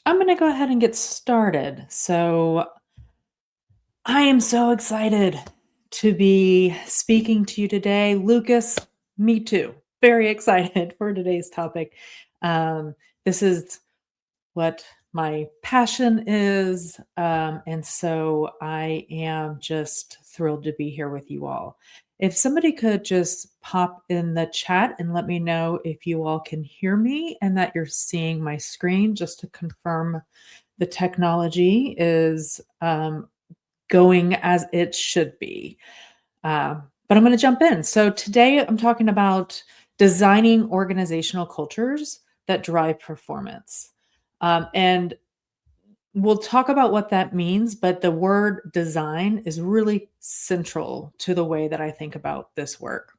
I'm going to go ahead and get started. So, I am so excited to be speaking to you today. Lucas, me too. Very excited for today's topic. Um, this is what my passion is. And so I am just thrilled to be here with you all. If somebody could just pop in the chat and let me know if you all can hear me and that you're seeing my screen, just to confirm the technology is going as it should be. But I'm going to jump in. So today I'm talking about designing organizational cultures that drive performance. And we'll talk about what that means, but the word design is really central to the way that I think about this work.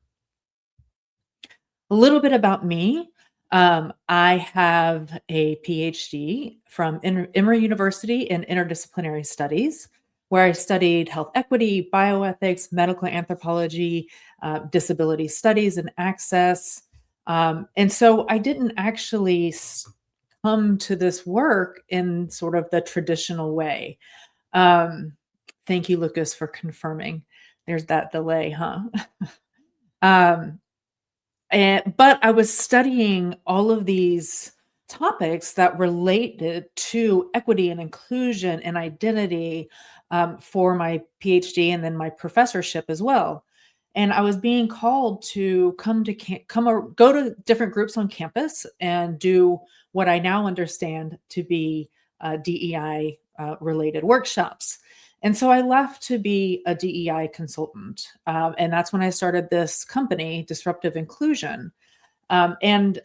A little bit about me. I have a PhD from Emory University in interdisciplinary studies, where I studied health equity, bioethics, medical anthropology, disability studies, and access. And so I didn't actually come to this work in sort of the traditional way. Um, Thank you, Lucas, for confirming. There's that delay, huh? um, but I was studying all of these topics that related to equity and inclusion and identity for my PhD and then my professorship as well. And I was being called to come to come or go to different groups on campus and do what I now understand to be DEI related workshops. And so I left to be a DEI consultant. And that's when I started this company, Disruptive Inclusion. And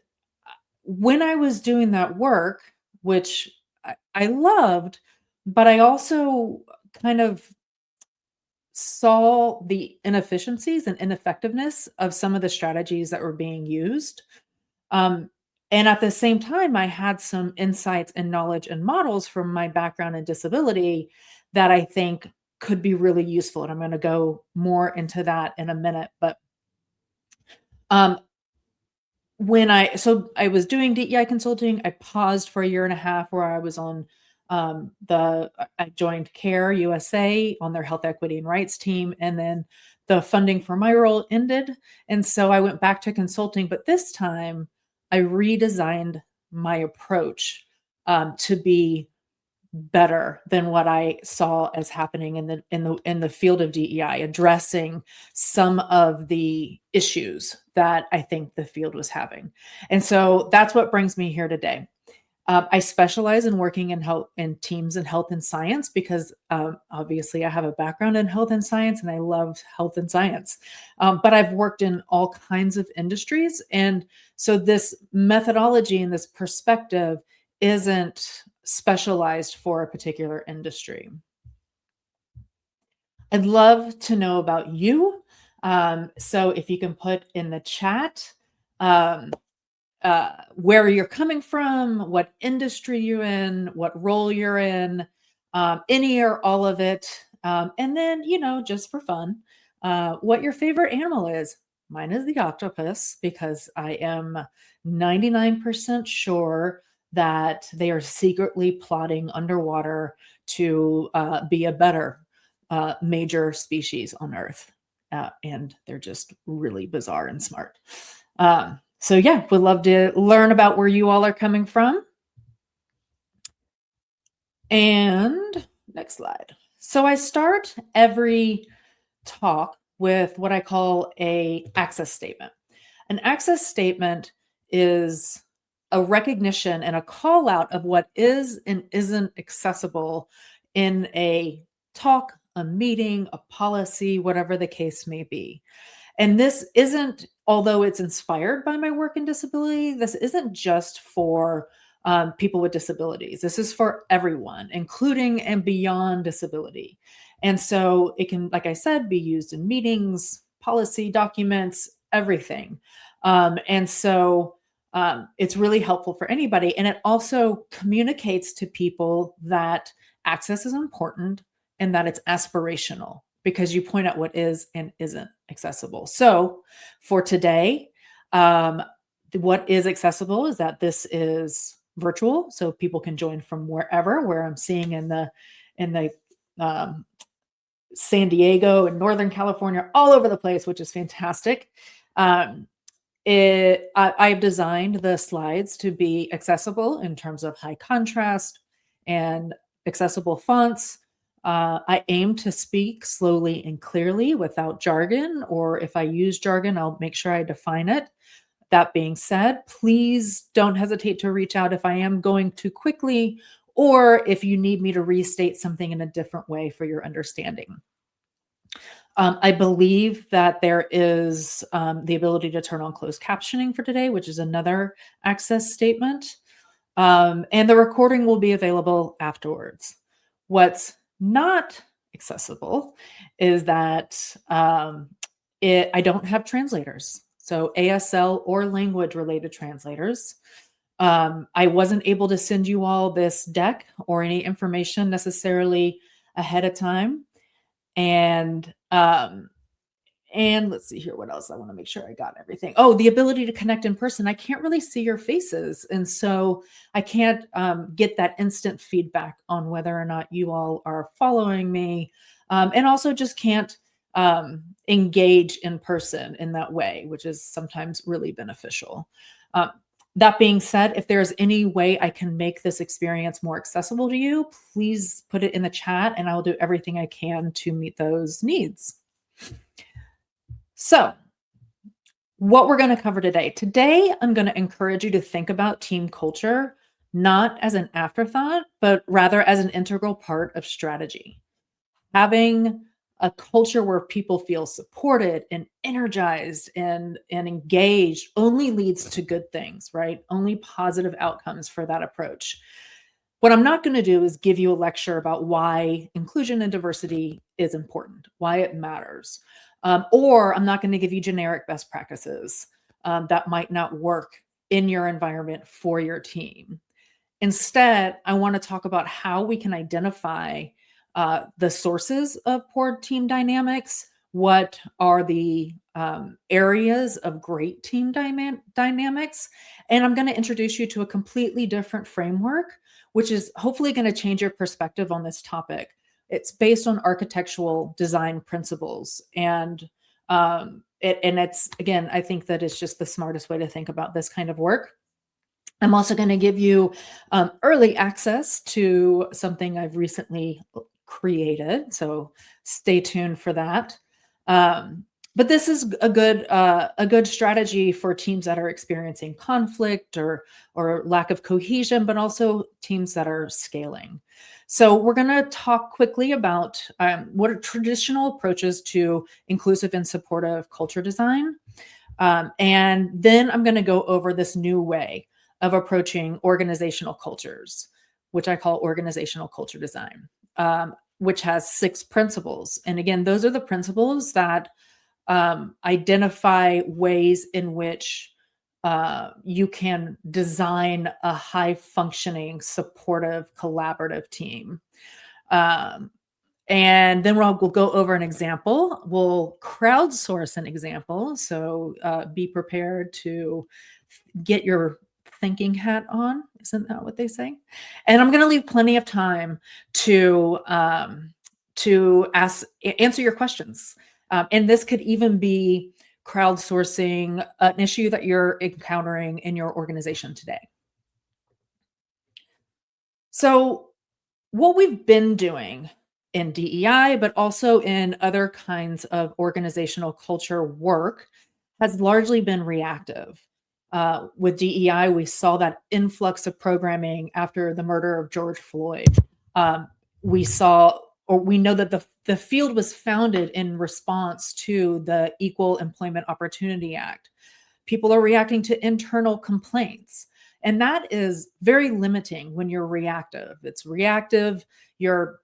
when I was doing that work, which I loved, but I also kind of saw the inefficiencies and ineffectiveness of some of the strategies that were being used. Um, and at the same time, I had some insights and knowledge and models from my background in disability that I think could be really useful. And I'm going to go more into that in a minute. But um, so I was doing DEI consulting, I paused for a year and a half where I was on I joined CARE USA on their health equity and rights team, and then the funding for my role ended, and so I went back to consulting. But this time, I redesigned my approach to be better than what I saw as happening in the field of DEI, addressing some of the issues that I think the field was having. And so that's what brings me here today. I specialize in working in health and teams in health and science because obviously I have a background in health and science and I love health and science. But I've worked in all kinds of industries. And so this methodology and this perspective isn't specialized for a particular industry. I'd love to know about you. So if you can put in the chat um, where you're coming from, what industry you're in, what role you're in, any or all of it. And then, just for fun, what your favorite animal is. Mine is the octopus because I am 99% sure that they are secretly plotting underwater to be a better major species on Earth. And they're just really bizarre and smart. So yeah, would love to learn about where you all are coming from. And next slide. So I start every talk with what I call a access statement. An access statement is a recognition and a call out of what is and isn't accessible in a talk, a meeting, a policy, whatever the case may be. And this isn't, although it's inspired by my work in disability, this isn't just for people with disabilities. This is for everyone, including and beyond disability. And so it can, like I said, be used in meetings, policy documents, everything. And so it's really helpful for anybody. And it also communicates to people that access is important and that it's aspirational because you point out what is and isn't accessible. So for today, what is accessible is that this is virtual, so people can join from wherever. Where I'm seeing in the um, San Diego and Northern California, all over the place, which is fantastic. Um, I've designed the slides to be accessible in terms of high contrast and accessible fonts. I aim to speak slowly and clearly without jargon, or if I use jargon, I'll make sure I define it. That being said, please don't hesitate to reach out if I am going too quickly, or if you need me to restate something in a different way for your understanding. I believe that there is the ability to turn on closed captioning for today, which is another access statement. And the recording will be available afterwards. What's not accessible is that I don't have translators, so ASL or language related translators. I wasn't able to send you all this deck or any information necessarily ahead of time. And let's see here, what else? I want to make sure I got everything. Oh, the ability to connect in person. I can't really see your faces. And so I can't get that instant feedback on whether or not you all are following me. And also just can't engage in person in that way, which is sometimes really beneficial. That being said, if there's any way I can make this experience more accessible to you, please put it in the chat and I'll do everything I can to meet those needs. So, what we're going to cover today. Today, I'm going to encourage you to think about team culture not as an afterthought, but rather as an integral part of strategy. Having a culture where people feel supported and energized and engaged only leads to good things, right? Only positive outcomes for that approach. What I'm not going to do is give you a lecture about why inclusion and diversity is important, why it matters. Or I'm not going to give you generic best practices that might not work in your environment for your team. Instead, I want to talk about how we can identify the sources of poor team dynamics. What are the areas of great team dynamics? And I'm going to introduce you to a completely different framework, which is hopefully going to change your perspective on this topic. It's based on architectural design principles. And it's, again, I think that it's just the smartest way to think about this kind of work. I'm also going to give you early access to something I've recently created. So stay tuned for that. But this is a good strategy for teams that are experiencing conflict or lack of cohesion, but also teams that are scaling. So we're going to talk quickly about what are traditional approaches to inclusive and supportive culture design. And then I'm going to go over this new way of approaching organizational cultures, which I call organizational culture design, which has 6 principles. And again, those are the principles that identify ways in which you can design a high functioning, supportive, collaborative team. And then we'll go over an example. We'll crowdsource an example. So be prepared to get your thinking hat on. Isn't that what they say? And I'm going to leave plenty of time to answer your questions. And this could even be crowdsourcing an issue that you're encountering in your organization today. So what we've been doing in DEI, but also in other kinds of organizational culture work, has largely been reactive. With DEI, we saw that influx of programming after the murder of George Floyd. We know that the field was founded in response to the Equal Employment Opportunity Act. People are reacting to internal complaints. And that is very limiting when you're reactive. It's reactive, you're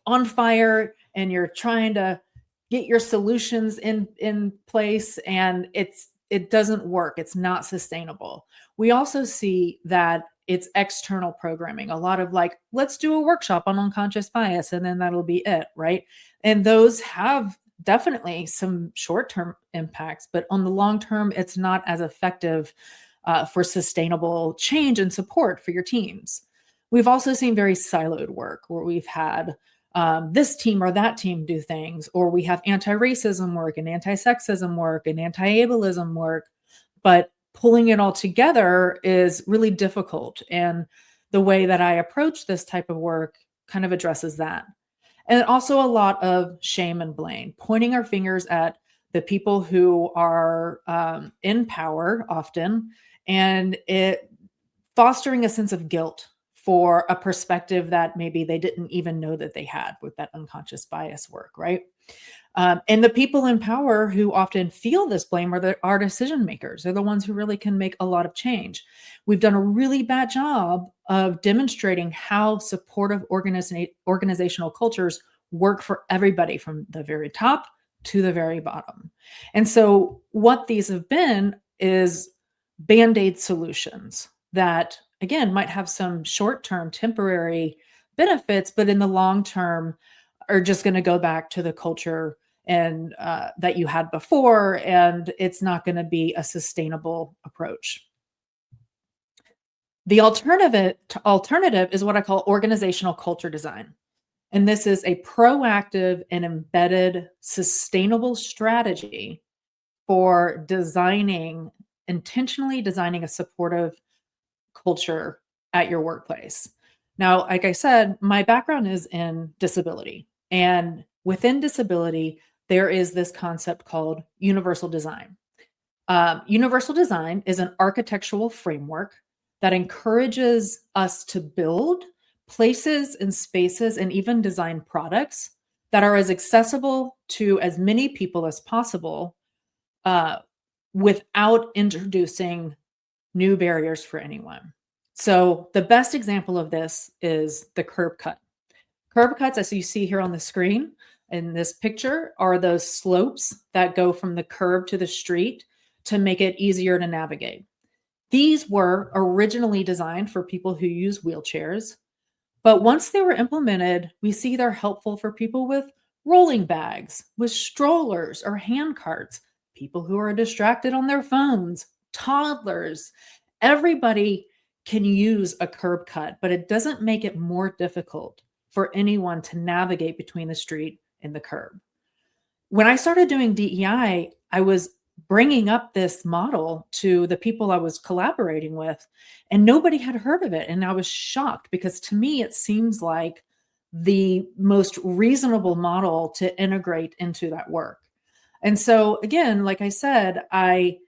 on fire, and you're trying to get your solutions in place, and it doesn't work. It's not sustainable. We also see that it's external programming, a lot of like, let's do a workshop on unconscious bias, and then that'll be it, right? And those have definitely some short-term impacts, but on the long term, it's not as effective for sustainable change and support for your teams. We've also seen very siloed work where we've had this team or that team do things, or we have anti-racism work and anti-sexism work and anti-ableism work, but pulling it all together is really difficult. And the way that I approach this type of work kind of addresses that. And also a lot of shame and blame, pointing our fingers at the people who are in power often, and it fostering a sense of guilt for a perspective that maybe they didn't even know that they had with that unconscious bias work, right? And the people in power who often feel this blame are our decision makers. They're the ones who really can make a lot of change. We've done a really bad job of demonstrating how supportive organizational cultures work for everybody from the very top to the very bottom. And so what these have been is band-aid solutions that, again, might have some short-term temporary benefits, but in the long term are just going to go back to the culture and that you had before, and it's not going to be a sustainable approach. The alternative is what I call organizational culture design. And this is a proactive and embedded sustainable strategy for intentionally designing a supportive culture at your workplace. Now, like I said, my background is in disability. And within disability, there is this concept called universal design. Universal design is an architectural framework that encourages us to build places and spaces and even design products that are as accessible to as many people as possible without introducing new barriers for anyone. So the best example of this is the curb cut. Curb cuts, as you see here on the screen in this picture, are those slopes that go from the curb to the street to make it easier to navigate. These were originally designed for people who use wheelchairs, but once they were implemented, we see they're helpful for people with rolling bags, with strollers or hand carts, people who are distracted on their phones, toddlers. Everybody can use a curb cut, but it doesn't make it more difficult for anyone to navigate between the street and the curb. When I started doing DEI, I was bringing up this model to the people I was collaborating with, and nobody had heard of it. And I was shocked because to me, it seems like the most reasonable model to integrate into that work. And so again, like I said, I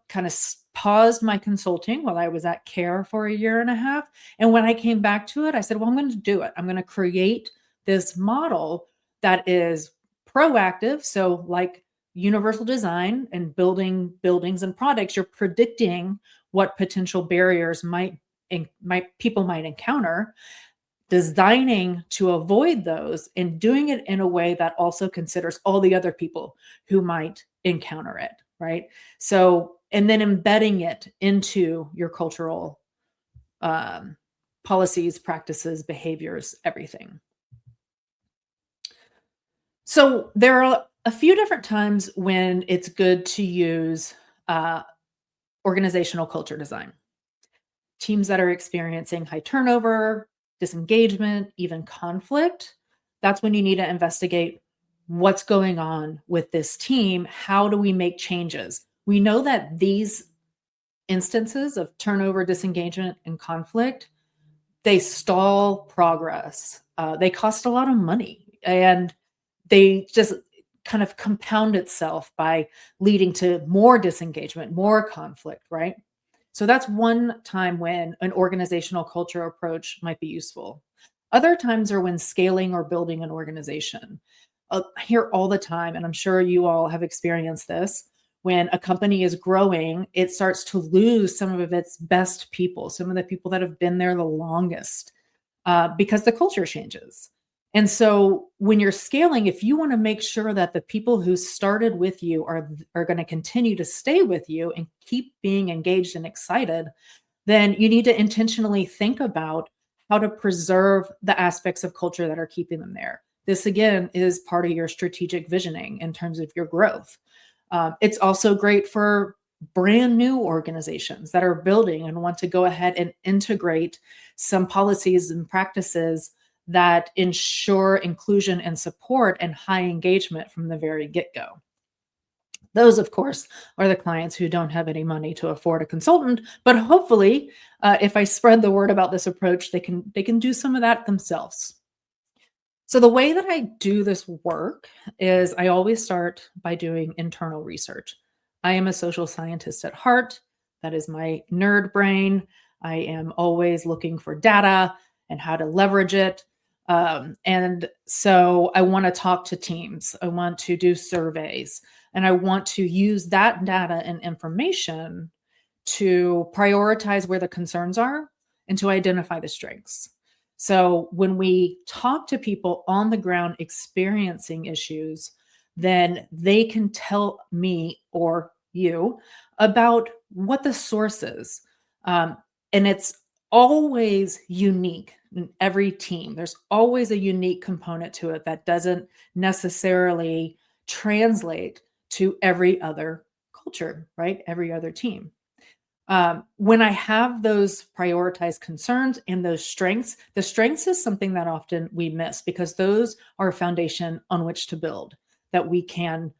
kind of paused my consulting while I was at CARE for a year and a half. And when I came back to it, I said, well, I'm going to do it. I'm going to create this model that is proactive. So like universal design and building buildings and products, you're predicting what potential barriers people might encounter, designing to avoid those, and doing it in a way that also considers all the other people who might encounter it, right? So, and then embedding it into your cultural policies, practices, behaviors, everything. So there are a few different times when it's good to use organizational culture design. Teams that are experiencing high turnover, disengagement, even conflict, that's when you need to investigate what's going on with this team. How do we make changes? We know that these instances of turnover, disengagement, and conflict, they stall progress. They cost a lot of money, and they just kind of compound itself by leading to more disengagement, more conflict, right? So that's one time when an organizational culture approach might be useful. Other times are when scaling or building an organization. I hear all the time, and I'm sure you all have experienced this, when a company is growing, it starts to lose some of its best people, some of the people that have been there the longest, because the culture changes. And so when you're scaling, if you want to make sure that the people who started with you are going to continue to stay with you and keep being engaged and excited, then you need to intentionally think about how to preserve the aspects of culture that are keeping them there. This, again, is part of your strategic visioning in terms of your growth. It's also great for brand new organizations that are building and want to go ahead and integrate some policies and practices that ensure inclusion and support and high engagement from the very get-go. Those, of course, are the clients who don't have any money to afford a consultant, but hopefully, if I spread the word about this approach, they can do some of that themselves. So the way that I do this work is I always start by doing internal research. I am a social scientist at heart. That is my nerd brain. I am always looking for data and how to leverage it. And so I want to talk to teams. I want to do surveys, and I want to use that data and information to prioritize where the concerns are and to identify the strengths. So when we talk to people on the ground experiencing issues, then they can tell me or you about what the source is. And it's always unique in every team. There's always a unique component to it that doesn't necessarily translate to every other culture, right? Every other team. When I have those prioritized concerns and those strengths, the strengths is something that often we miss because those are a foundation on which to build, that we can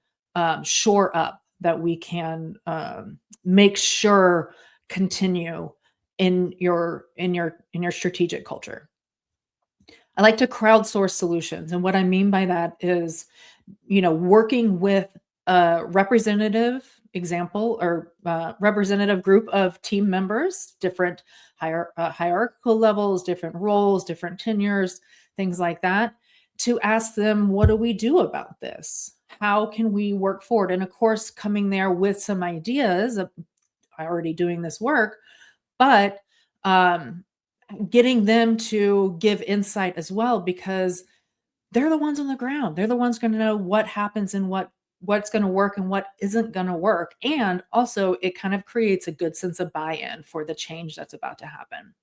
shore up, that we can make sure continue in your strategic culture. I like to crowdsource solutions, and what I mean by that is, working with a representative example or representative group of team members, different hierarchical levels, different roles, different tenures, things like that, to ask them, what do we do about this? How can we work forward? And of course, coming there with some ideas of already doing this work, but getting them to give insight as well, because they're the ones on the ground. They're the ones going to know what happens and what's going to work and what isn't going to work. And also it kind of creates a good sense of buy-in for the change that's about to happen.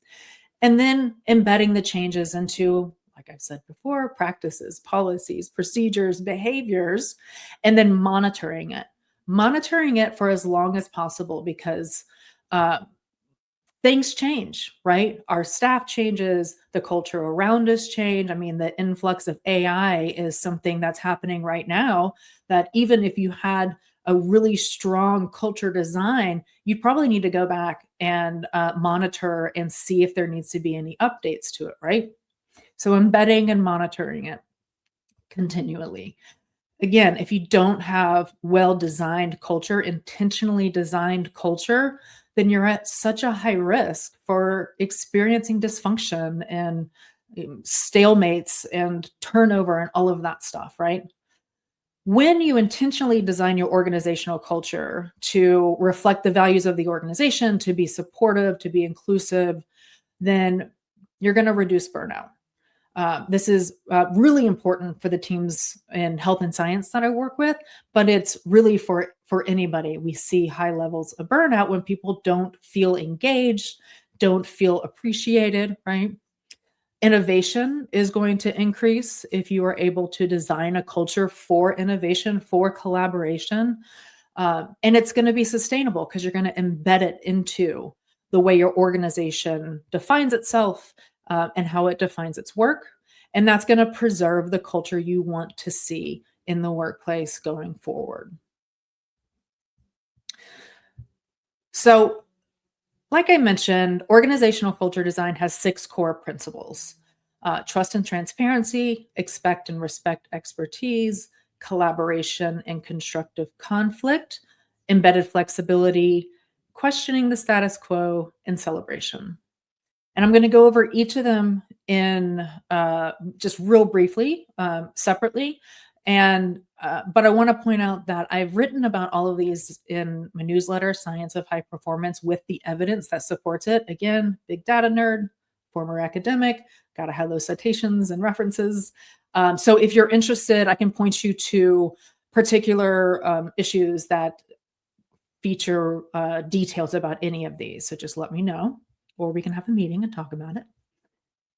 And then embedding the changes into, like I've said before, practices, policies, procedures, behaviors, and then monitoring it for as long as possible, because things change, right? Our staff changes, the culture around us change. I mean, the influx of AI is something that's happening right now, that even if you had a really strong culture design, you'd probably need to go back and monitor and see if there needs to be any updates to it, right? So embedding and monitoring it continually. Again, if you don't have well-designed culture, intentionally designed culture, then you're at such a high risk for experiencing dysfunction and stalemates and turnover and all of that stuff, right? When you intentionally design your organizational culture to reflect the values of the organization, to be supportive, to be inclusive, then you're going to reduce burnout. This is really important for the teams in health and science that I work with, but it's really for anybody. We see high levels of burnout when people don't feel engaged, don't feel appreciated, right? Innovation is going to increase if you are able to design a culture for innovation, for collaboration. And it's going to be sustainable because you're going to embed it into the way your organization defines itself and how it defines its work. And that's going to preserve the culture you want to see in the workplace going forward. So, like I mentioned, organizational culture design has 6 core principles: trust and transparency, expect and respect expertise, collaboration and constructive conflict, embedded flexibility, questioning the status quo, and celebration. And I'm going to go over each of them in just real briefly, separately. And but I want to point out that I've written about all of these in my newsletter, Science of High Performance, with the evidence that supports it. Again, big data nerd, former academic, got to have those citations and references. So if you're interested, I can point you to particular issues that feature details about any of these. So just let me know, or we can have a meeting and talk about it.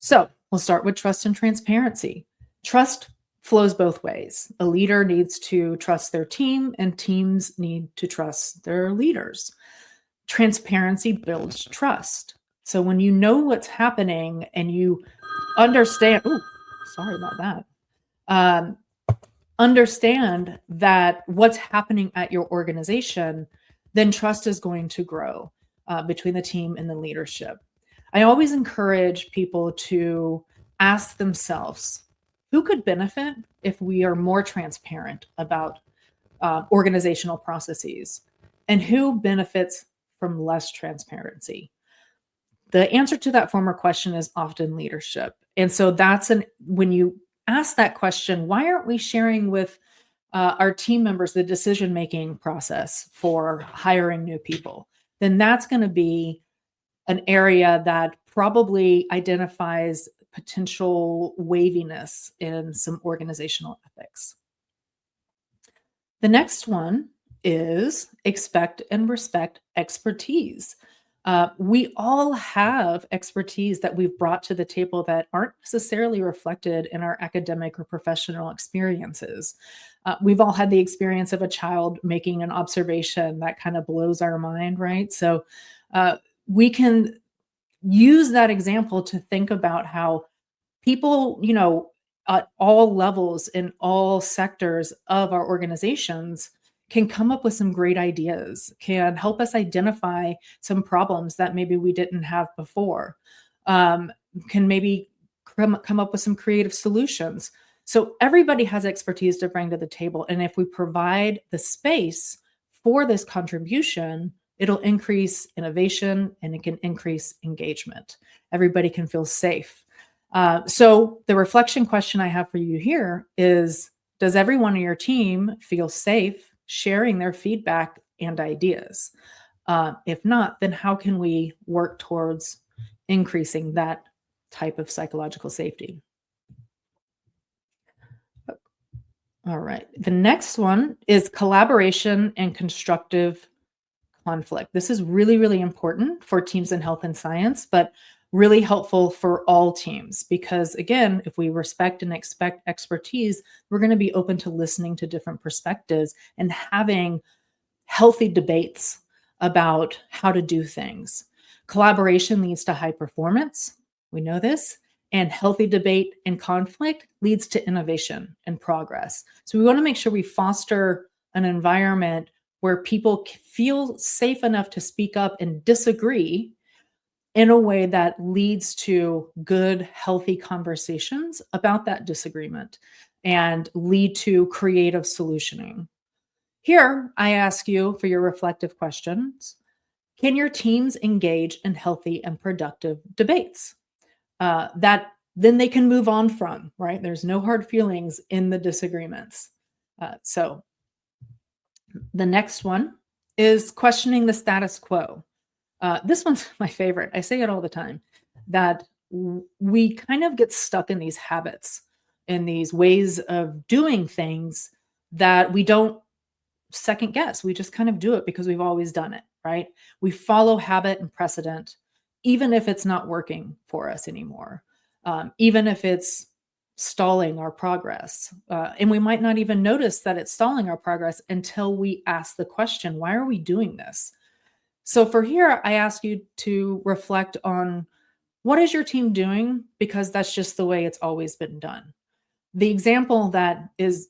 So we'll start with trust and transparency. Trust flows both ways. A leader needs to trust their team, and teams need to trust their leaders. Transparency builds trust. So when you know what's happening and you understand, oh, sorry about that. Um, Understand that what's happening at your organization, then trust is going to grow between the team and the leadership. I always encourage people to ask themselves who could benefit if we are more transparent about organizational processes, and who benefits from less transparency. The answer to that former question is often leadership. And so when you ask that question, why aren't we sharing with our team members the decision making process for hiring new people? Then that's going to be an area that probably identifies potential waviness in some organizational ethics. The next one is expect and respect expertise. We all have expertise that we've brought to the table that aren't necessarily reflected in our academic or professional experiences. We've all had the experience of a child making an observation that kind of blows our mind, right? So we can use that example to think about how people, at all levels in all sectors of our organizations can come up with some great ideas, can help us identify some problems that maybe we didn't have before, can maybe come up with some creative solutions. So everybody has expertise to bring to the table. And if we provide the space for this contribution, it'll increase innovation and it can increase engagement. Everybody can feel safe. So the reflection question I have for you here is, does everyone on your team feel safe sharing their feedback and ideas? If not, then how can we work towards increasing that type of psychological safety? All right. The next one is collaboration and constructive conflict. This is really, really important for teams in health and science, but really helpful for all teams because, again, if we respect and expect expertise, we're going to be open to listening to different perspectives and having healthy debates about how to do things. Collaboration leads to high performance. We know this. And healthy debate and conflict leads to innovation and progress. So we want to make sure we foster an environment where people feel safe enough to speak up and disagree in a way that leads to good, healthy conversations about that disagreement and lead to creative solutioning. Here, I ask you for your reflective questions. Can your teams engage in healthy and productive debates that then they can move on from, right? There's no hard feelings in the disagreements. So the next one is questioning the status quo. This one's my favorite. I say it all the time, that we kind of get stuck in these habits, in these ways of doing things that we don't second guess. We just kind of do it because we've always done it, right? We follow habit and precedent, even if it's not working for us anymore, even if it's stalling our progress. And we might not even notice that it's stalling our progress until we ask the question, why are we doing this? So for here, I ask you to reflect on, what is your team doing? Because that's just the way it's always been done. The example that is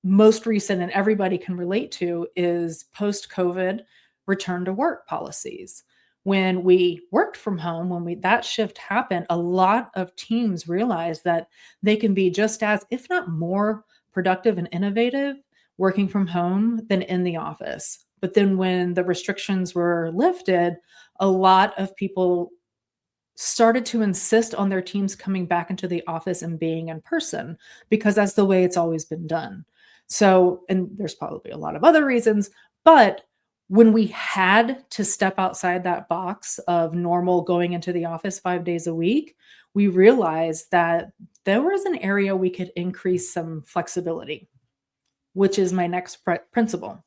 most recent and everybody can relate to is post-COVID return to work policies. When we worked from home, that shift happened, a lot of teams realized that they can be just as, if not more, productive and innovative working from home than in the office. But then when the restrictions were lifted, a lot of people started to insist on their teams coming back into the office and being in person because that's the way it's always been done. So, and there's probably a lot of other reasons, but when we had to step outside that box of normal going into the office 5 days a week, we realized that there was an area we could increase some flexibility, which is my next principle,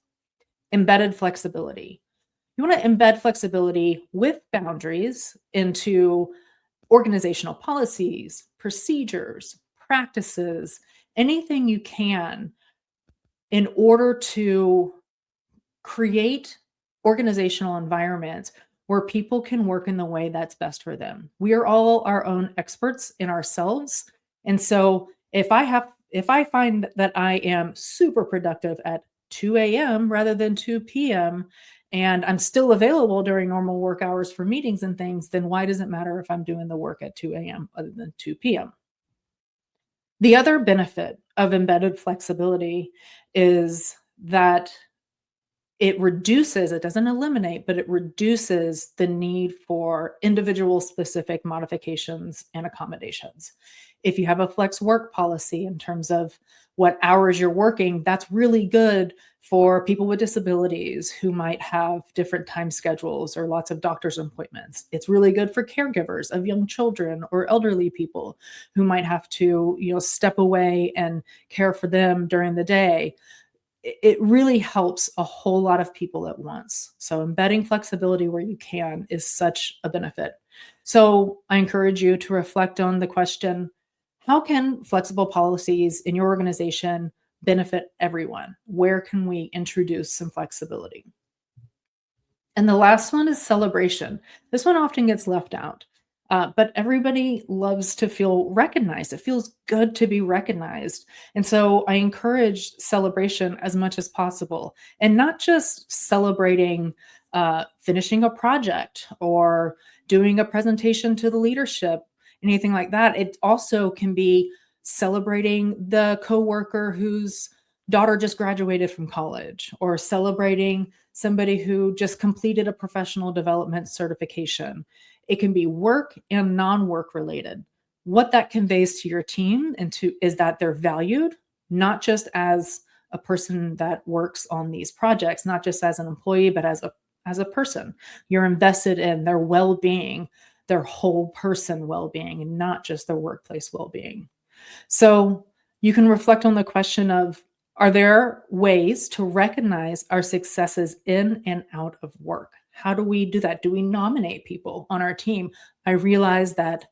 embedded flexibility. You want to embed flexibility with boundaries into organizational policies, procedures, practices, anything you can in order to create organizational environments where people can work in the way that's best for them. We are all our own experts in ourselves. And so if I find that I am super productive at 2 a.m. rather than 2 p.m. and I'm still available during normal work hours for meetings and things, then why does it matter if I'm doing the work at 2 a.m. other than 2 p.m.? The other benefit of embedded flexibility is that it doesn't eliminate, but it reduces the need for individual specific modifications and accommodations. If you have a flex work policy in terms of what hours you're working, that's really good for people with disabilities who might have different time schedules or lots of doctor's appointments. It's really good for caregivers of young children or elderly people who might have to, step away and care for them during the day. It really helps a whole lot of people at once. So embedding flexibility where you can is such a benefit. So I encourage you to reflect on the question, how can flexible policies in your organization benefit everyone? Where can we introduce some flexibility? And the last one is celebration. This one often gets left out, but everybody loves to feel recognized. It feels good to be recognized. And so I encourage celebration as much as possible, and not just celebrating finishing a project or doing a presentation to the leadership, anything like that. It also can be celebrating the coworker whose daughter just graduated from college, or celebrating somebody who just completed a professional development certification. It can be work and non-work related. What that conveys to your team is that they're valued, not just as a person that works on these projects, not just as an employee, but as a person. You're invested in their well-being, their whole person well-being, and not just their workplace well-being. So you can reflect on the question of, are there ways to recognize our successes in and out of work? How do we do that? Do we nominate people on our team? I realized that,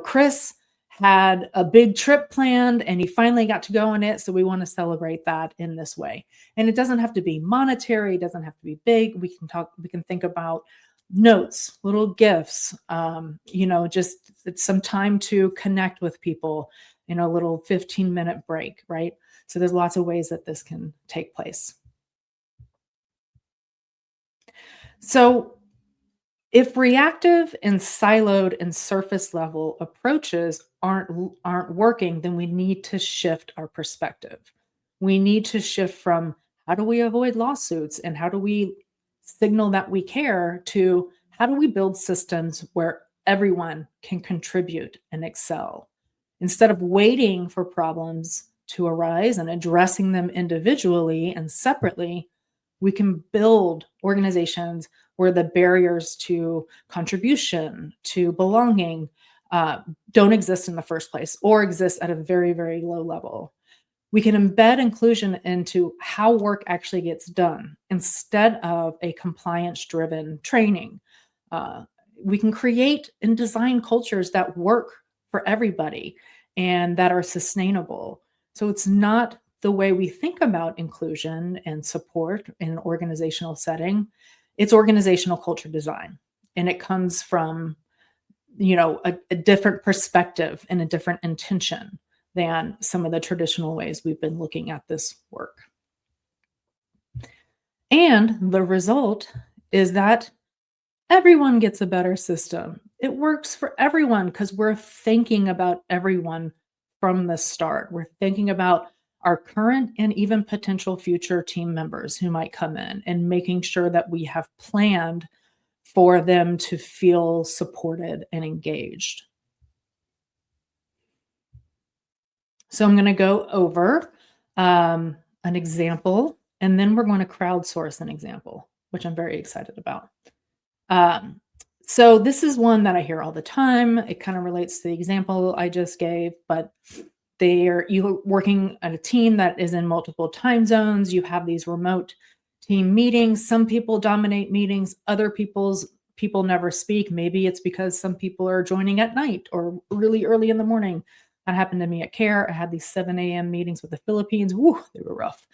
Chris had a big trip planned and he finally got to go on it. So we want to celebrate that in this way. And it doesn't have to be monetary. It doesn't have to be big. We can think about notes, little gifts, just some time to connect with people in a little 15-minute break, right? So there's lots of ways that this can take place. So if reactive and siloed and surface level approaches aren't working, then we need to shift our perspective. We need to shift from how do we avoid lawsuits and how do we signal that we care to how do we build systems where everyone can contribute and excel. Instead of waiting for problems to arise and addressing them individually and separately, we can build organizations where the barriers to contribution, to belonging, don't exist in the first place or exist at a very, very low level. We can embed inclusion into how work actually gets done instead of a compliance-driven training. We can create and design cultures that work for everybody and that are sustainable. So it's not the way we think about inclusion and support in an organizational setting. It's organizational culture design. And it comes from, a different perspective and a different intention than some of the traditional ways we've been looking at this work. And the result is that everyone gets a better system. It works for everyone because we're thinking about everyone from the start. We're thinking about our current and even potential future team members who might come in and making sure that we have planned for them to feel supported and engaged. So I'm going to go over an example, and then we're going to crowdsource an example, which I'm very excited about. So this is one that I hear all the time. It kind of relates to the example I just gave, but you're working at a team that is in multiple time zones. You have these remote team meetings. Some people dominate meetings. Other people never speak. Maybe it's because some people are joining at night or really early in the morning. That happened to me at CARE. I had these 7 a.m. meetings with the Philippines. Woo, they were rough.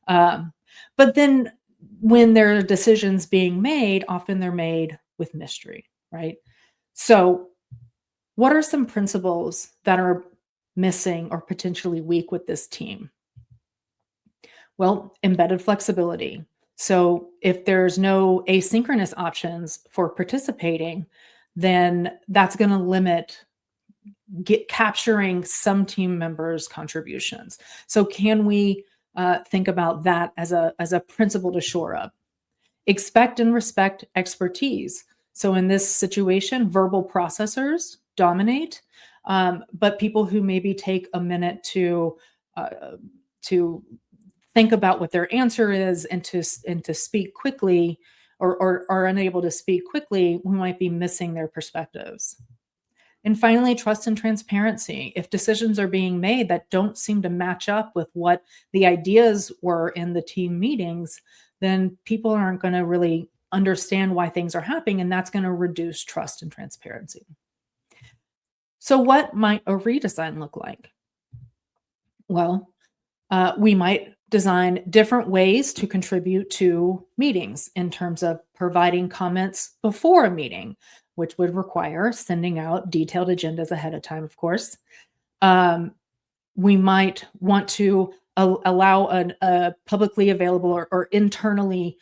Um, but then when there are decisions being made, often they're made with mystery, right? So, what are some principles that are missing or potentially weak with this team? Well, embedded flexibility. So if there's no asynchronous options for participating, then that's going to limit get capturing some team members' contributions. So can we think about that as a principle to shore up? Expect and respect expertise. So in this situation, verbal processors dominate, but people who maybe take a minute uh, to think about what their answer is and to speak quickly or are unable to speak quickly, we might be missing their perspectives. And finally, trust and transparency. If decisions are being made that don't seem to match up with what the ideas were in the team meetings, then people aren't going to really understand why things are happening, and that's going to reduce trust and transparency. So, what might a redesign look like? Well, we might design different ways to contribute to meetings in terms of providing comments before a meeting, which would require sending out detailed agendas ahead of time, of course. Um, we might want to allow a publicly available or internally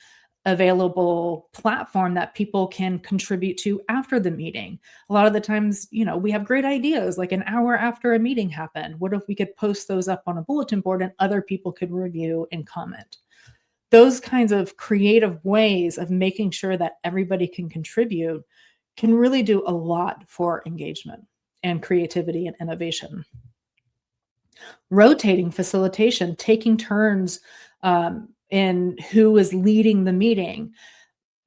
available platform that people can contribute to after the meeting. A lot of the times, we have great ideas like an hour after a meeting happened. What if we could post those up on a bulletin board and other people could review and comment? Those kinds of creative ways of making sure that everybody can contribute can really do a lot for engagement and creativity and innovation. Rotating facilitation, taking turns in who is leading the meeting.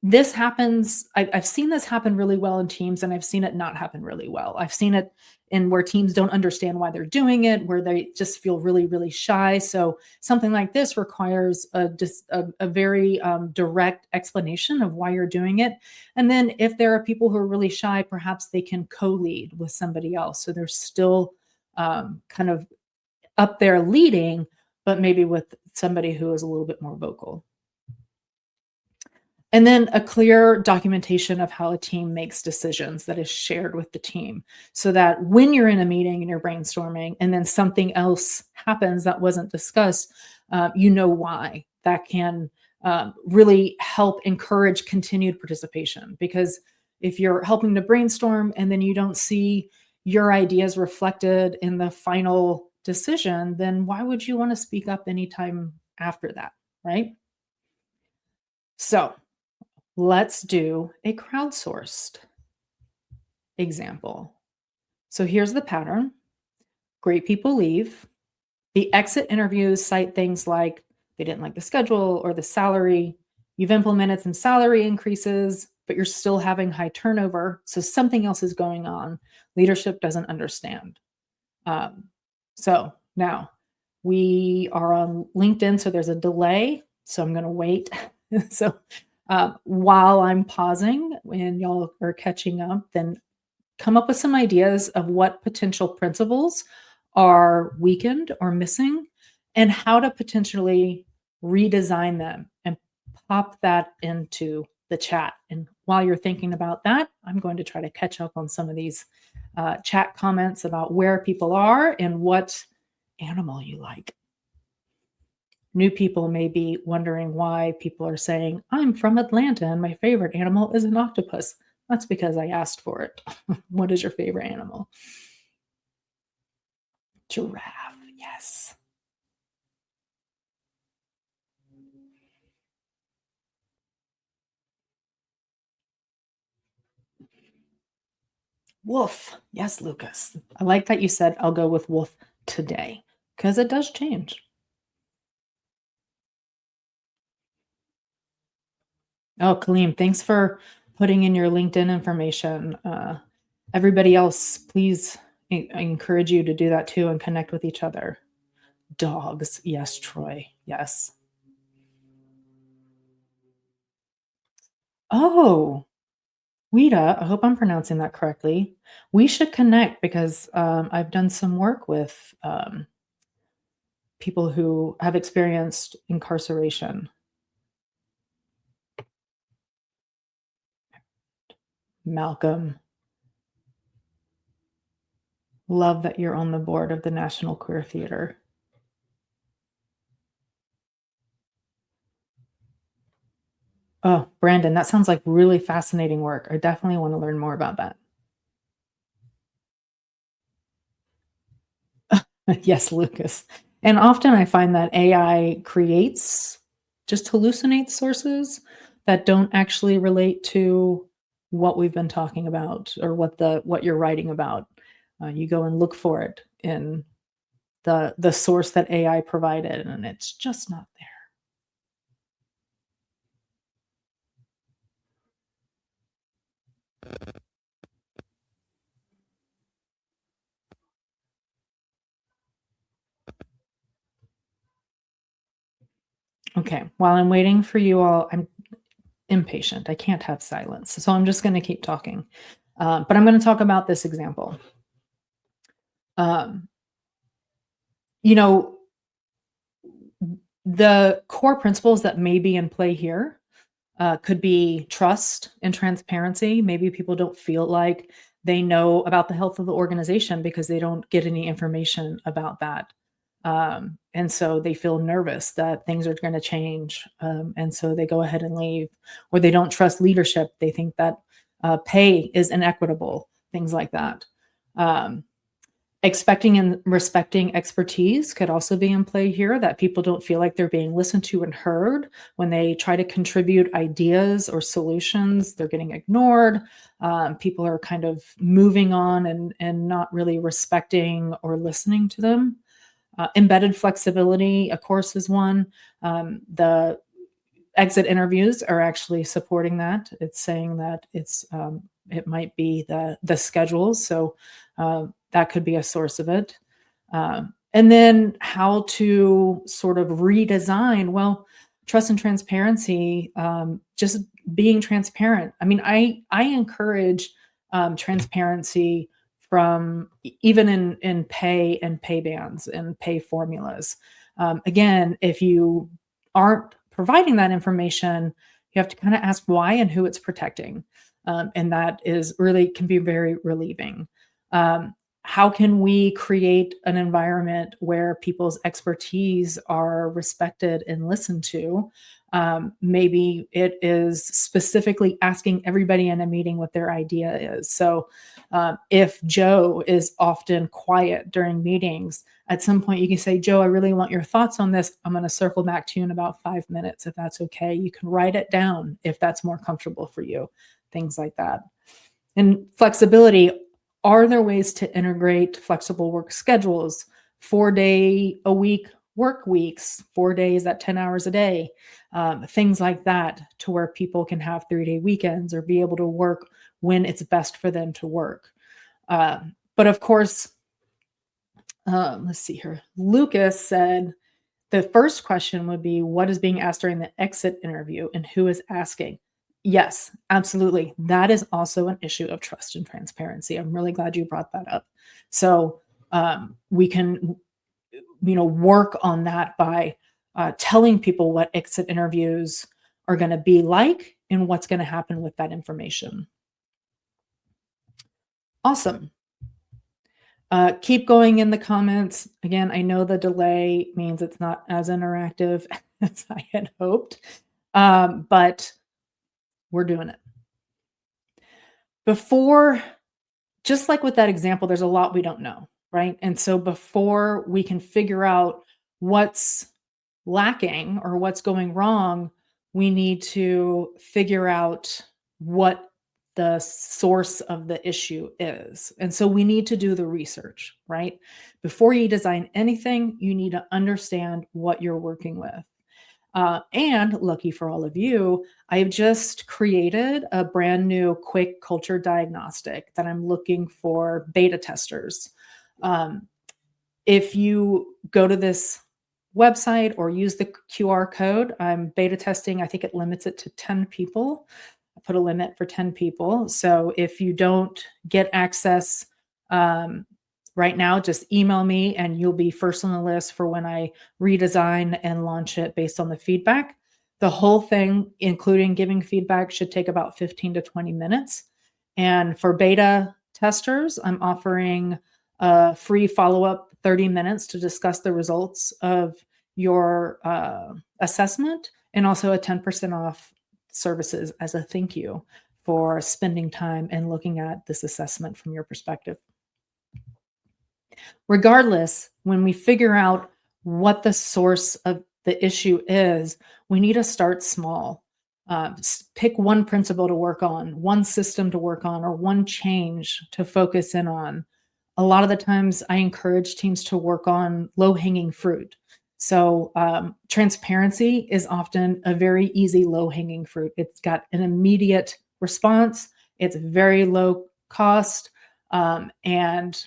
This happens, I've seen this happen really well in teams, and I've seen it not happen really well. I've seen it in where teams don't understand why they're doing it, where they just feel really, really shy. So something like this requires a very direct explanation of why you're doing it. And then if there are people who are really shy, perhaps they can co-lead with somebody else. So they're still kind of up there leading, but maybe with somebody who is a little bit more vocal. And then a clear documentation of how a team makes decisions that is shared with the team so that when you're in a meeting and you're brainstorming and then something else happens that wasn't discussed, you know why. That can really help encourage continued participation, because if you're helping to brainstorm and then you don't see your ideas reflected in the final decision, then why would you want to speak up anytime after that, right? So let's do a crowdsourced example. So here's the pattern. Great people leave. The exit interviews cite things like they didn't like the schedule or the salary. You've implemented some salary increases, but you're still having high turnover. So something else is going on. Leadership doesn't understand. Um, so now we are on LinkedIn, so there's a delay. So I'm going to wait. So while I'm pausing and y'all are catching up, then come up with some ideas of what potential principles are weakened or missing and how to potentially redesign them and pop that into the chat. And while you're thinking about that, I'm going to try to catch up on some of these chat comments about where people are and what animal you like. New people may be wondering why people are saying, I'm from Atlanta and my favorite animal is an octopus. That's because I asked for it. What is your favorite animal? Giraffe, yes. Wolf, yes, Lucas. I like that you said I'll go with wolf today because it does change. Oh, Kaleem, thanks for putting in your LinkedIn information. Everybody else, please, I encourage you to do that too and connect with each other. Dogs, yes, Troy, yes. Oh, Wida, I hope I'm pronouncing that correctly. We should connect because I've done some work with people who have experienced incarceration. Malcolm, love that you're on the board of the National Queer Theater. Oh, Brandon, that sounds like really fascinating work. I definitely want to learn more about that. Yes, Lucas. And often I find that AI creates just hallucinates sources that don't actually relate to what we've been talking about or what you're writing about. You go and look for it in the source that AI provided, and it's just not there. Okay, while I'm waiting for you all, I'm impatient. I can't have silence, so I'm just going to keep talking. But I'm going to talk about this example. Um, you know, the core principles that may be in play here could be trust and transparency. Maybe people don't feel like they know about the health of the organization because they don't get any information about that. And so they feel nervous that things are going to change. And so they go ahead and leave, or they don't trust leadership. They think that pay is inequitable, things like that. Um, Expecting and respecting expertise could also be in play here, that people don't feel like they're being listened to and heard when they try to contribute ideas or solutions. They're getting ignored. People are kind of moving on and not really respecting or listening to them. Embedded flexibility, of course, is one. The exit interviews are actually supporting that. It's saying that it might be the schedules, so that could be a source of it. And then how to sort of redesign. Well, trust and transparency, just being transparent. I mean, I encourage transparency from even in pay and pay bands and pay formulas. Again, if you aren't providing that information, you have to kind of ask why and who it's protecting. And that is really can be very relieving. How can we create an environment where people's expertise are respected and listened to? Maybe it is specifically asking everybody in a meeting what their idea is. So if Joe is often quiet during meetings, at some point you can say, Joe, I really want your thoughts on this. I'm going to circle back to you in about 5 minutes, if that's okay. You can write it down if that's more comfortable for you, things like that. And flexibility, are there ways to integrate flexible work schedules, 4 day a week work weeks, 4 days at 10 hours a day, things like that, to where people can have 3 day weekends or be able to work when it's best for them to work. But of course, let's see here. Lucas said the first question would be, what is being asked during the exit interview and who is asking? Yes, absolutely. That is also an issue of trust and transparency. I'm really glad you brought that up. So we can, work on that by telling people what exit interviews are going to be like and what's going to happen with that information. Awesome. Keep going in the comments. Again, I know the delay means it's not as interactive as I had hoped, but we're doing it. Before, just like with that example, there's a lot we don't know, right? And so before we can figure out what's lacking or what's going wrong, we need to figure out what the source of the issue is. And so we need to do the research, right? Before you design anything, you need to understand what you're working with. And lucky for all of you, I've just created a brand new quick culture diagnostic that I'm looking for beta testers. If you go to this website or use the QR code, I'm beta testing. I think it limits it to 10 people put a limit for 10 people. So if you don't get access um, right now, just email me and you'll be first on the list for when I redesign and launch it based on the feedback. The whole thing, including giving feedback, should take about 15 to 20 minutes. And for beta testers, I'm offering a free follow-up 30 minutes to discuss the results of your assessment, and also a 10% off services as a thank you for spending time and looking at this assessment from your perspective. Regardless, when we figure out what the source of the issue is, we need to start small. Pick one principle to work on, one system to work on, or one change to focus in on. A lot of the times, I encourage teams to work on low-hanging fruit. So, transparency is often a very easy low-hanging fruit. It's got an immediate response. It's very low cost, and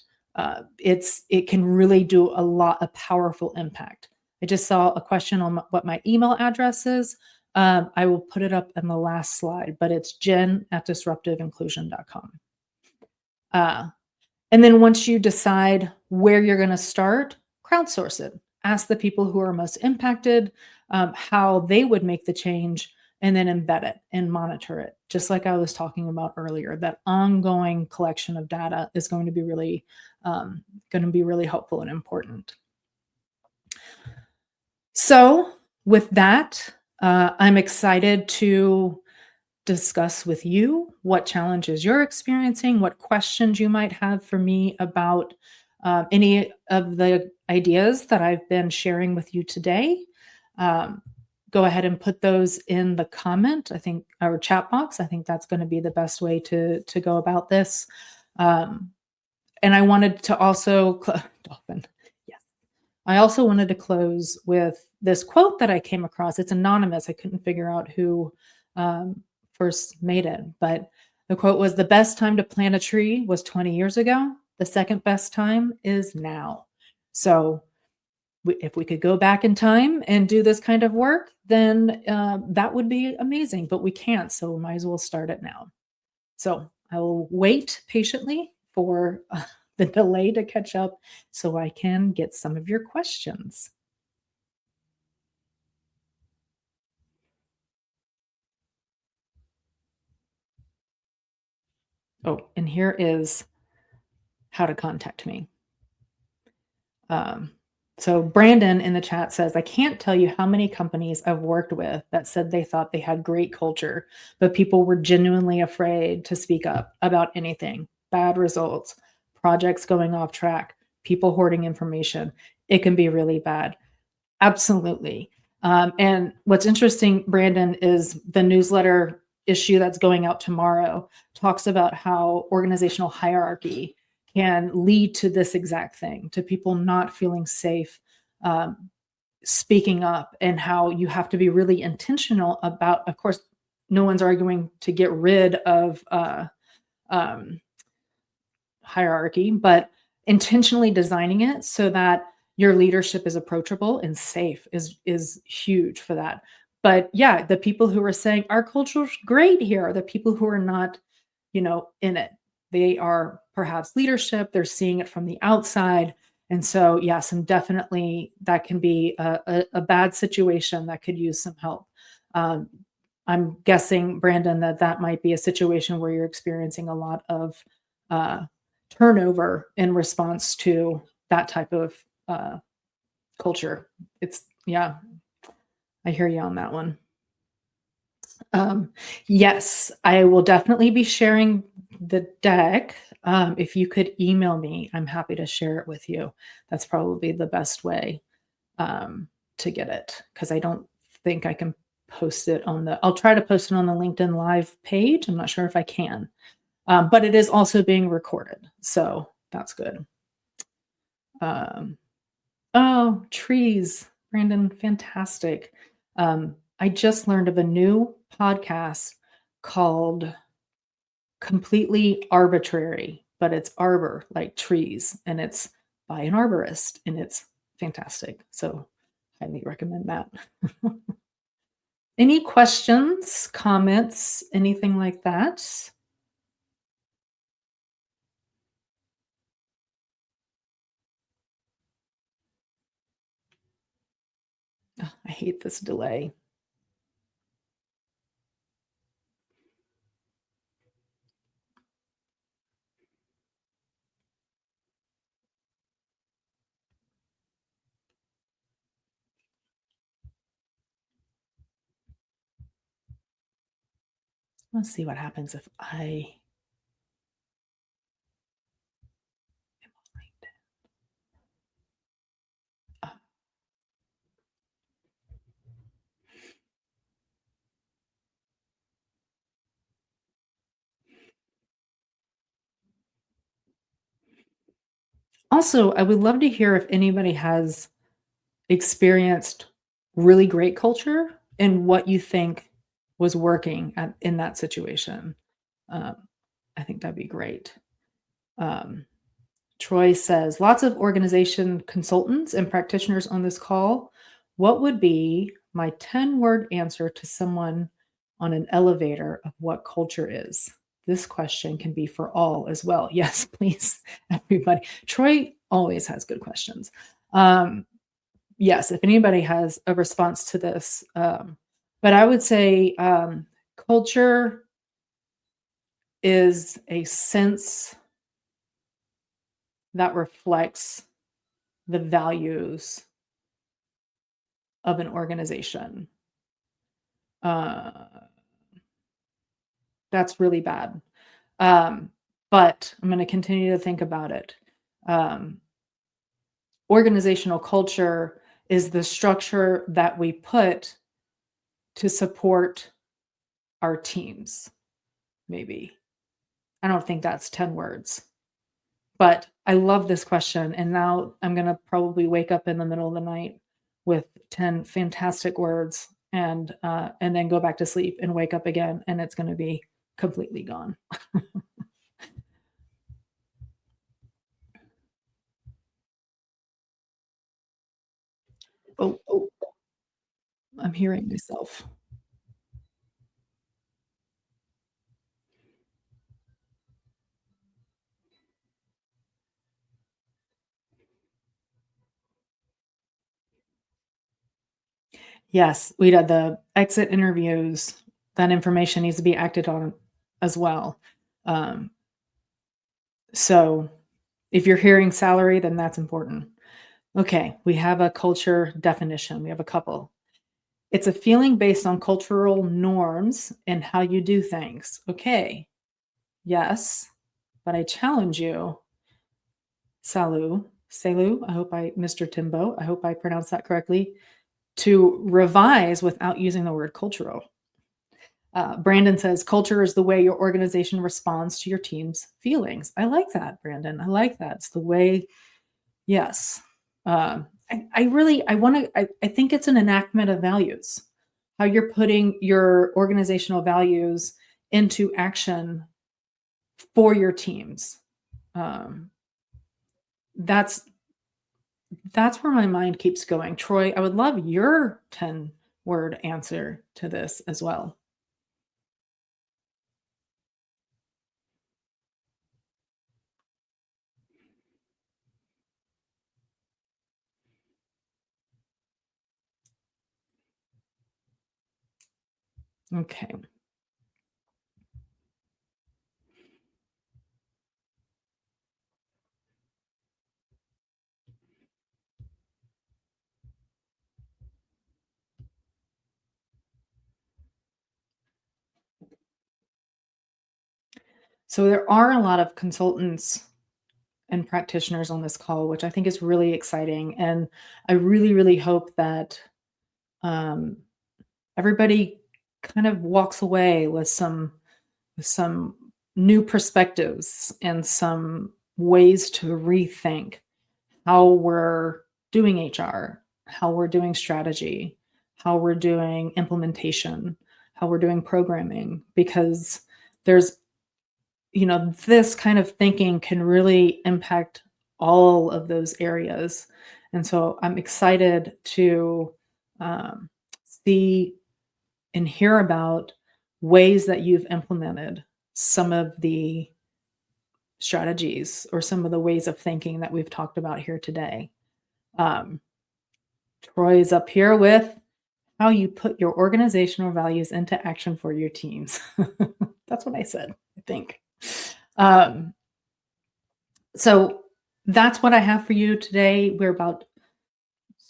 it can really do a powerful impact. I just saw a question on what my email address is. I will put it up in the last slide, but it's jen@disruptiveinclusion.com. And then once you decide where you're going to start, crowdsource it. Ask the people who are most impacted how they would make the change, and then embed it and monitor it. Just like I was talking about earlier, that ongoing collection of data is going to be really helpful and important. So with that, I'm excited to discuss with you what challenges you're experiencing, what questions you might have for me about any of the ideas that I've been sharing with you today. Go ahead and put those in the comment, I think, or chat box. I think that's going to be the best way to go about this. And I wanted to also, Dolphin, yes. I also wanted to close with this quote that I came across. It's anonymous. I couldn't figure out who first made it, but the quote was, "The best time to plant a tree was 20 years ago. The second best time is now." So if we could go back in time and do this kind of work, then that would be amazing, but we can't, so we might as well start it now. So I will wait patiently for the delay to catch up so I can get some of your questions. Oh, and here is how to contact me. So Brandon in the chat says, "I can't tell you how many companies I've worked with that said they thought they had great culture, but people were genuinely afraid to speak up about anything. Bad results, projects going off track, people hoarding information. It can be really bad." Absolutely. And what's interesting, Brandon, is the newsletter issue that's going out tomorrow talks about how organizational hierarchy can lead to this exact thing, to people not feeling safe speaking up, and how you have to be really intentional about, of course, no one's arguing to get rid of um, hierarchy, but intentionally designing it so that your leadership is approachable and safe is huge for that. But yeah, the people who are saying our culture's great here are the people who are not, in it. They are perhaps leadership, they're seeing it from the outside. And so, yes, and definitely that can be a bad situation that could use some help. I'm guessing, Brandon, that might be a situation where you're experiencing a lot of turnover in response to that type of culture. Yeah, I hear you on that one. Yes, I will definitely be sharing the deck. If you could email me, I'm happy to share it with you. That's probably the best way to get it, because I don't think I can post it I'll try to post it on the LinkedIn Live page. I'm not sure if I can, but it is also being recorded, so that's good. Oh, trees, Brandon, fantastic. I just learned of a new podcast called Completely Arbitrary, but it's arbor, like trees, and it's by an arborist, and it's fantastic. So highly recommend that. Any questions, comments, anything like that? Ugh, I hate this delay. Let's see what happens if I uh, also, I would love to hear if anybody has experienced really great culture and what you think was working in that situation. Um, I think that'd be great. Um, Troy says, lots of organization consultants and practitioners on this call. What would be my 10-word answer to someone on an elevator of what culture is? This question can be for all as well. Yes, please, everybody. Troy always has good questions. Yes, if anybody has a response to this, but I would say culture is a sense that reflects the values of an organization. Uh, that's really bad. Um, but I'm going to continue to think about it. Um, Organizational culture is the structure that we put to support our teams, maybe. I don't think that's 10 words. But I love this question, and now I'm gonna probably wake up in the middle of the night with 10 fantastic words and then go back to sleep and wake up again, and it's gonna be completely gone. Oh, oh, I'm hearing myself. Yes, we did the exit interviews. That information needs to be acted on as well. Um, so if you're hearing salary, then that's important. Okay, we have a culture definition. We have a couple. It's a feeling based on cultural norms and how you do things. Okay, yes, but I challenge you, Salu, I hope Mr. Timbo, I hope I pronounced that correctly, to revise without using the word cultural. Brandon says, culture is the way your organization responds to your team's feelings. I like that, Brandon. I like that. It's the way, yes. I really, I want to, I think it's an enactment of values, how you're putting your organizational values into action for your teams. Um, that's that's where my mind keeps going. Troy, I would love your 10-word answer to this as well. Okay. So there are a lot of consultants and practitioners on this call, which I think is really exciting. And I really, really hope that um, everybody kind of walks away with some new perspectives and some ways to rethink how we're doing HR, how we're doing strategy, how we're doing implementation, how we're doing programming, because there's this kind of thinking can really impact all of those areas. And so I'm excited to um, see and hear about ways that you've implemented some of the strategies or some of the ways of thinking that we've talked about here today. Um, Troy is up here with how you put your organizational values into action for your teams. That's what I said, I think. Um, so that's what I have for you today. We're about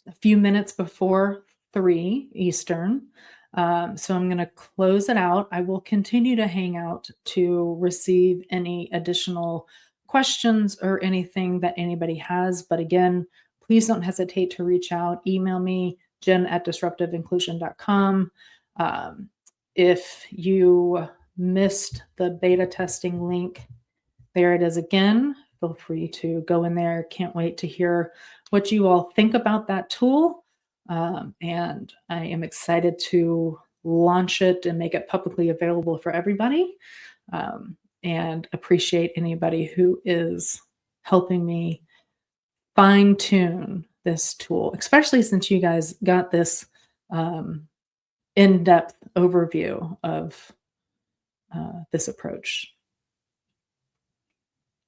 a few minutes before 3 Eastern. So I'm going to close it out. I will continue to hang out to receive any additional questions or anything that anybody has. But again, please don't hesitate to reach out. Email me, jen@disruptiveinclusion.com. Um, if you missed the beta testing link, there it is again. Feel free to go in there. Can't wait to hear what you all think about that tool. And I am excited to launch it and make it publicly available for everybody. And appreciate anybody who is helping me fine tune this tool, especially since you guys got this in depth overview of this approach.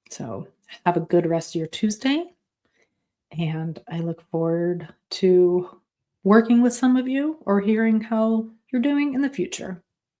So have a good rest of your Tuesday. And I look forward to working with some of you or hearing how you're doing in the future.